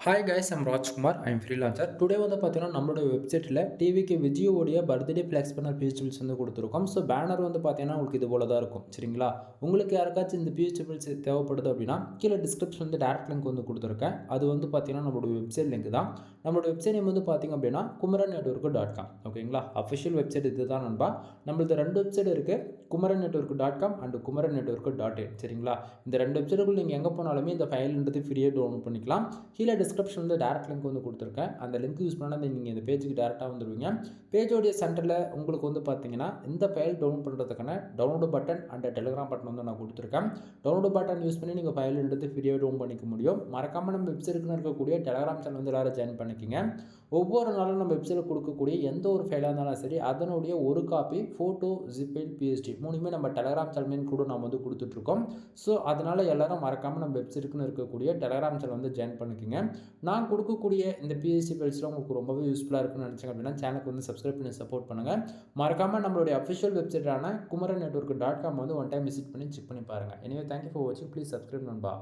Hi guys I'm Rajkumar I'm freelancer today வந்து பார்த்தீங்கன்னா நம்மளோட வெப்சைட்டில் டிவிக்கு விஜயோடைய பர்த்டே ஃப்ளெக்ஸ் பண்ண பிஹெச்பிள்ஸ் வந்து கொடுத்துருக்கோம். ஸோ பேனர் வந்து பார்த்தீங்கன்னா உங்களுக்கு இது போல தான் இருக்கும். சரிங்களா, உங்களுக்கு யாருக்காச்சும் இந்த பிஹெச்பிள்ஸ் தேவைப்படுது அப்படின்னா கீழே டிஸ்கிரிப்ஷன் வந்து டேரக்ட் லிங்க் வந்து கொடுத்துருக்கேன். அது வந்து பார்த்தீங்கன்னா நம்மளோட வெப்சைட் லிங்க் தான். நம்மளோட வெப்சைட் நேம் வந்து பார்த்தீங்க அப்படின்னா குமரன் நெட்வொர்க்கு .com. ஓகேங்களா, அஃபிஷியல் வெப்சைட் இது தான் நண்பா. நம்மளது 2 வெப்சைட் இருக்குது, Kumaran network .com and Kumaran network .in. சரிங்களா, இந்த 2 வெப்சைட்டுக்குள்ள நீங்கள் எங்கே போனாலுமே இந்த ஃபைல்ன்றது ஃப்ரீயாக டவுன்லோட் பண்ணிக்கலாம். கீழே டிஸ்கிரிப்ஷன் வந்து டேரக்ட் லிங்க் வந்து கொடுத்துருக்கேன். அந்த லிங்க் யூஸ் பண்ணால் நீங்கள் இந்த பேஜுக்கு டேரெக்டாக வந்துடுவீங்க. பேஜோடைய சென்டரில் உங்களுக்கு வந்து பார்த்தீங்கன்னா இந்த ஃபைல் டவுன்லோட் பண்ணுறதுக்கான download button and Telegram button வந்து நான் கொடுத்துருக்கேன். டவுன்லோட் பட்டன் யூஸ் பண்ணி நீங்கள் ஃபைல் எடுத்து ஃப்ரீயாக டவுன்லோட் பண்ணிக்க முடியும். மறக்காமல் நம்ம வெப்சைட்டுக்கு இருக்கக்கூடிய டெலிகிராம் சேனல் வந்து எல்லாரும் ஜாயின் பண்ணிக்கிங்க. ஒவ்வொரு நாளும் நம்ம வெப்சைட்டில் கொடுக்கக்கூடிய எந்த ஒரு ஃபைலாக இருந்தாலும் சரி அதனுடைய ஒரு காப்பி ஃபோட்டோ, ஜிபைல், பிஎஸ்டி மூணுமே நம்ம டெலிகிராம் சேனல் கூட நம்ம வந்து கொடுத்துட்ருக்கோம். ஸோ அதனால் எல்லாரும் மறக்காமல் நம்ம வெப்சைட்டுக்குன்னு இருக்கக்கூடிய டெலிகிராம் சேனல் வந்து ஜாயின் பண்ணிக்கிங்க. நான் கொடுக்கக்கூடிய இந்த பிஎஸ்சி ஃபைல்ஸ்லாம் உங்களுக்கு ரொம்பவே யூஸ்ஃபுல்லாக இருக்குன்னு நினச்சிங்க அப்படின்னா சேனலுக்கு வந்து சப்ஸ்கிரைப் பண்ணி சப்போர்ட் பண்ணுங்கள். மறக்காமல் நம்மளுடைய அஃபிஷியல் வெப்சைட்டான குமரன் நெட்வொர்க்கு .com வந்து ஒன் டைம் விசிட் பண்ணி செக் பண்ணி பாருங்கள். எனவே தேங்க்யூ ஃபார் வாட்சிங். ப்ளீஸ் சப்ஸ்கிரைப் நண்பா.